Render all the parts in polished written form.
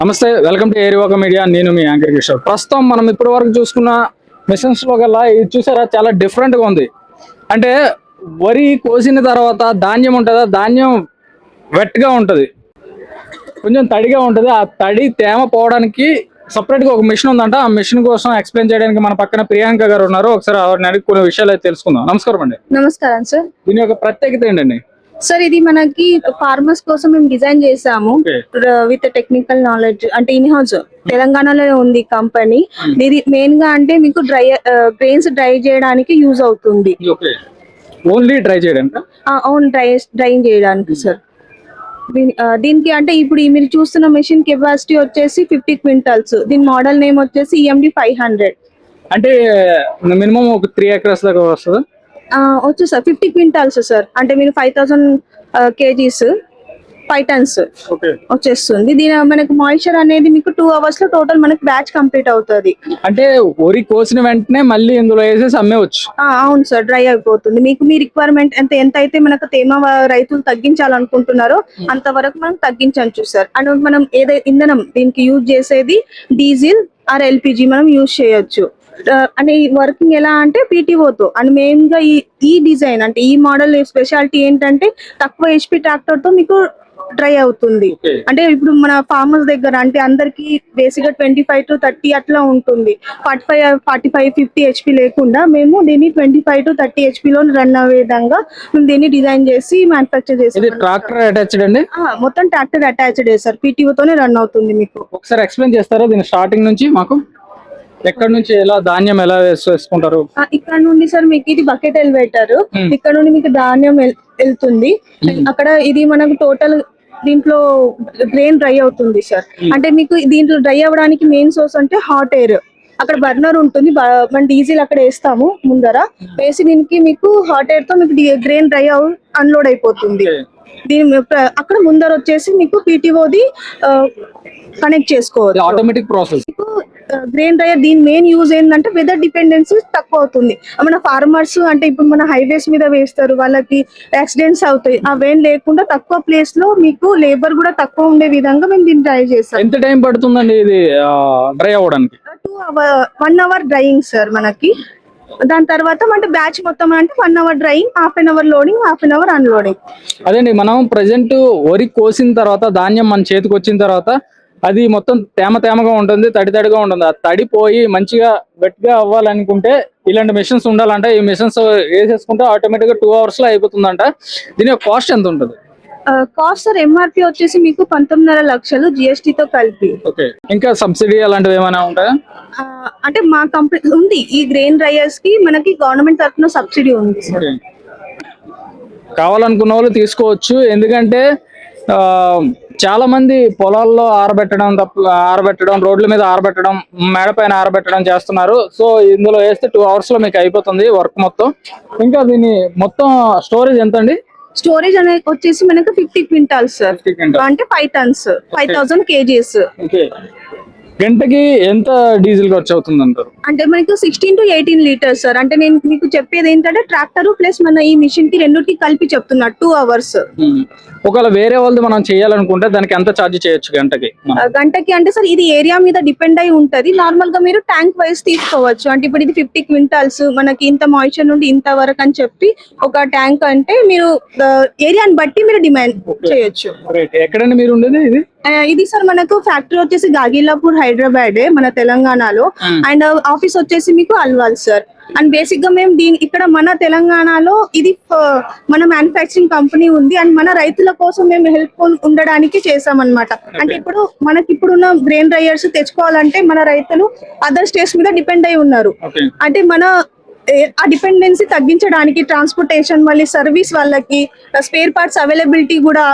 నమస్తే, welcome to ఏరియాక media. నేను మీ anchor Kishore. ప్రస్తుతం మనం ఇప్పటి వరకు చూసుకున్న మిషన్స్ లో గల్లా ఇది చూసారా, చాలా డిఫరెంట్ గా ఉంది. అంటే వరి కోసిన తర్వాత ధాన్యం ఉంటుందా, ధాన్యం వెట్ గా ఉంటది, కొంచెం తడిగా ఉంటది. ఆ తడి తేమ పోవడానికి సపరేట్ గా ఒక మిషన్ ఉందంట. ఆ మిషన్ కోసం ఎక్స్ప్లెయిన్ చేయడానికి మన పక్కన ప్రియాంక గారు ఉన్నారు. ఒకసారి ఆవిడని అడిగి కొన్ని విషయాలు అయితే తెలుసుకుందాం. నమస్కారం అండి. నమస్కారం సార్. దీని యొక్క ప్రత్యేకత ఏంటండి? సార్, ఇది మనకి ఫార్మర్స్ కోసం మేము డిజైన్ చేసాము విత్ టెక్నికల్ నాలెడ్జ్. అంటే ఇన్ హౌస్ తెలంగాణలో ఉంది కంపెనీ. ఇది మెయిన్ గా అంటే మీకు గ్రెయిన్స్ డ్రై చేయడానికి యూజ్ అవుతుంది. ఓన్లీ డ్రై చేయడానికి? అవును, డ్రైయింగ్ చేయడానికి సార్. దీనికి అంటే ఇప్పుడు మీరు చూస్తున్న మెషిన్ కెపాసిటీ వచ్చేసి 50 క్వింటల్స్. దీని మోడల్ నేమ్ వచ్చేసి EMD 500. అంటే మినిమం ఒక 3 acres దాకా వస్తుంది. వచ్చు సార్. 50 quintals sir. అంటే మీరు 5000 kgs 5 tons వచ్చేస్తుంది. దీని మనకి మాయిశ్చర్ అనేది మీకు 2 hours లో టోటల్ మనకి బ్యాచ్ కంప్లీట్ అవుతుంది. అంటే వరి కోసిన వెంటనే మళ్ళీ ఇందులో వేసేసి అమ్మేవచ్చు? అవును సార్, డ్రై అయిపోతుంది. మీకు మీ రిక్వైర్మెంట్ ఎంత అయితే మనకు తేమ రైతులు తగ్గించాలనుకుంటున్నారో అంతవరకు మనం తగ్గించవచ్చు సార్. అండ్ మనం ఏదైతే ఇంధనం దీనికి యూజ్ చేసేది డీజిల్ ఆర్ LPG మనం యూజ్ చేయొచ్చు. అంటే ఈ వర్కింగ్ ఎలా అంటే PTOతో. అండ్ మెయిన్ గా ఈ డిజైన్ అంటే ఈ మోడల్ స్పెషాలిటీ ఏంటంటే తక్కువ HP ట్రాక్టర్ తో మీకు డ్రై అవుతుంది. అంటే ఇప్పుడు మన ఫార్మర్స్ దగ్గర అంటే అందరికి బేసిక్ గా 25 to 30 అట్లా ఉంటుంది. 45, 50 HP లేకుండా మేము దీన్ని 25 to 30 HP లో రన్ అయ్యే విధంగా మేము దీన్ని డిజైన్ చేసి మ్యానుఫ్యాక్చర్ చేసి. ట్రాక్టర్ అటాచ్డ్ అండి? మొత్తం ట్రాక్టర్ అటాచ్డ్ సార్. PTO తోనే రన్ అవుతుంది. మీకు ఒకసారి ఎక్స్ప్లెయిన్ చేస్తారా దీని స్టార్టింగ్ నుంచి మాకు? ఎక్కడ నుంచి ఎలా ధాన్యం ఎలా వేసుకుంటారు? ఇక్కడ నుండి సార్ మీకు ఇది బకెట్ ఎలివేటర్. ఇక్కడ నుండి మీకు ధాన్యం వెళ్తుంది. అక్కడ ఇది మనకు టోటల్ దీంట్లో గ్రెయిన్ డ్రై అవుతుంది సార్. అంటే మీకు దీంట్లో డ్రై అవ్వడానికి మెయిన్ సోర్స్ అంటే హాట్ ఎయిర్. అక్కడ బర్నర్ ఉంటుంది. మన డీజిల్ అక్కడ వేస్తాము ముందర వేసి దీనికి మీకు హాట్ ఎయిర్ తో మీకు గ్రెయిన్ డ్రై అన్లోడ్ అయిపోతుంది. దీని అక్కడ ముందర వచ్చేసి మీకు PTOది కనెక్ట్ చేసుకోవచ్చు. Automatic process. గ్రెయిన్ డ్రైయర్ దీని మెయిన్ యూజ్ ఏంటంటే వెదర్ డిపెండెన్సీ తక్కువ అవుతుంది. మన ఫార్మర్స్ అంటే ఇప్పుడు మన హైవేస్ మీద వేస్తారు, వాళ్ళకి యాక్సిడెంట్స్ అవుతాయి. అవేం లేకుండా తక్కువ ప్లేస్ లో మీకు లేబర్ కూడా తక్కువ ఉండే విధంగా మేము దీన్ని డ్రై చేస్తాం. ఎంత టైం పడుతుందండి ఇది డ్రై అవ్వడానికి? 1 hour డ్రైయింగ్ సార్ మనకి. దాని తర్వాత అంటే బ్యాచ్ మొత్తం అంటే 1 hour drying, ½ an hour loading, ½ an hour unloading. అదేండి, మనం ప్రజెంట్ వరి కోసిన తర్వాత ధాన్యం మన చేతికి వచ్చిన తర్వాత అది మొత్తం తేమగా ఉంటుంది, తడిగా ఉంటుంది. ఆ తడిపోయి మంచిగా గట్టిగా అవ్వాలనుకుంటే ఇలాంటి మిషన్స్ ఉండాలంట. ఈ మిషన్స్ వేసేసుకుంటే ఆటోమేటిక్ గా 2 hours లో అయిపోతుందంట. దీని యొక్క కాస్ట్ ఎంత ఉంటుంది? కాస్ట్ సార్ MRP వచ్చేసి మీకు 19.5 లక్షలు GST తో కలిపి. ఇంకా సబ్సిడీ అలాంటివి ఏమైనా ఉంటాయా? అంటే మా కంపెనీ ఉంది. ఈ గ్రెయిన్ డ్రైయర్స్ కి మనకి గవర్నమెంట్ తరఫున సబ్సిడీ ఉంది సార్. కావాలనుకున్న వాళ్ళు తీసుకోవచ్చు. ఎందుకంటే చాలా మంది పొలాల్లో ఆరబెట్టడం, రోడ్ల మీద ఆరబెట్టడం, మేడ పైన ఆరబెట్టడం చేస్తున్నారు. సో ఇందులో వేస్తే 2 hours లో మీకు అయిపోతుంది వర్క్ మొత్తం. ఇంకా దీని మొత్తం స్టోరేజ్ ఎంత అండి? స్టోరేజ్ అనేది వచ్చేసి మనకు 50 క్వింటాల్స్ సార్. అంటే 5 tons 5000 kgs. గంటకి ఎంత డీజిల్ ఖర్చు అవుతుంది అంటారు? అంటే మనకు 16 to 18 లీటర్స్ సార్. అంటే నేను మీకు చెప్పేది ఏంటంటే ట్రాక్టర్ ప్లస్ మన ఈ మిషన్ కి రెండుకి కలిపి చెప్తున్నా 2 hours. ఒకవేళ వేరే వాళ్ళది మనం చేయాలనుకుంటే దానికి ఎంత ఛార్జ్ చేయొచ్చు గంటకి? అంటే సార్ ఇది ఏరియా మీద డిపెండ్ అయి ఉంటది. నార్మల్ గా మీరు ట్యాంక్ వైజ్ తీసుకోవచ్చు. అంటే ఇప్పుడు ఇది 50 క్వింటాల్స్ మనకి ఇంత మాయిశ్చర్ నుండి ఇంత వరకు అని చెప్పి ఒక ట్యాంక్ అంటే మీరు ఏరియాని బట్టి మీరు డిమాండ్ చేయొచ్చు. ఎక్కడండి మీరు ఉండేది? ఇది సార్ మనకు ఫ్యాక్టరీ వచ్చేసి గాగిలాపూర్ హైదరాబాద్ మన తెలంగాణలో. అండ్ ఆఫీస్ వచ్చేసి మీకు అల్వాల్ సార్. అండ్ బేసిక్ గా మేము ఇక్కడ మన తెలంగాణలో ఇది మన మ్యానుఫ్యాక్చరింగ్ కంపెనీ ఉంది. అండ్ మన రైతుల కోసం మేము హెల్ప్ఫుల్ ఉండడానికి చేసామన్నమాట. అంటే ఇప్పుడు మనకి ఇప్పుడున్న గ్రెయిన్ డ్రైయర్స్ తెచ్చుకోవాలంటే మన రైతులు అదర్ స్టేట్స్ మీద డిపెండ్ అయి ఉన్నారు. అంటే మన ఆ డిపెండెన్సీ తగ్గించడానికి ట్రాన్స్పోర్టేషన్, మళ్ళీ సర్వీస్, వాళ్ళకి స్పేర్ పార్ట్స్ అవైలబిలిటీ కూడా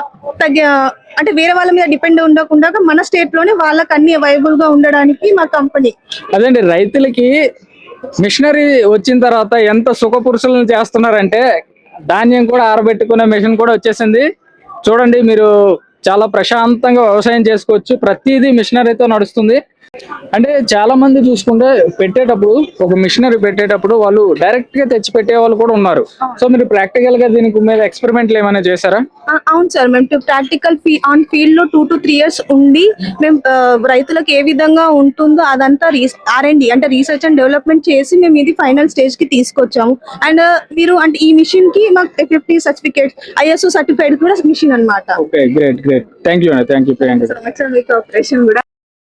అంటే వేరే వాళ్ళ మీద డిపెండ్ ఉండకుండా మన స్టేట్ లోనే వాళ్ళకి అన్ని అవైలబుల్ గా ఉండడానికి మా కంపెనీ. అదేండి, రైతులకి మిషనరీ వచ్చిన తర్వాత ఎంత సుఖపురుషులను చేస్తున్నారంటే ధాన్యం కూడా ఆరబెట్టుకునే మిషన్ కూడా వచ్చేసింది. చూడండి, మీరు చాలా ప్రశాంతంగా వ్యవసాయం చేసుకోవచ్చు. ప్రతిదీ మిషనరీతో నడుస్తుంది. అంటే చాలా మంది చూసుకుంటే పెట్టేటప్పుడు ఒక మిషనరీ పెట్టేటప్పుడు వాళ్ళు డైరెక్ట్ గా తెచ్చి పెట్టే వాళ్ళు కూడా ఉన్నారు. సో మీరు ప్రాక్టికల్ గా దీనికి మీద ఎక్స్పెరిమెంట్లు ఏమైనా చేశారా? అవును సార్, మేము ప్రాక్టికల్ ఆన్ ఫీల్డ్ లో 2 to 3 years ఉండి మేము రైతులకు ఏ విధంగా ఉంటుందో అదంతా R&D అంటే రీసెర్చ్ అండ్ డెవలప్మెంట్ చేసి మేము ఇది ఫైనల్ స్టేజ్ కి తీసుకొచ్చాము. అండ్ మీరు అంటే ఈ మిషన్ కి మాకు FFT సర్టిఫికేట్, ISO సర్టిఫైడ్ కూడా మిషన్ అన్నమాట. Okay, great great. Thank you Priyanka. మీకు ఆపరేషన్ కూడా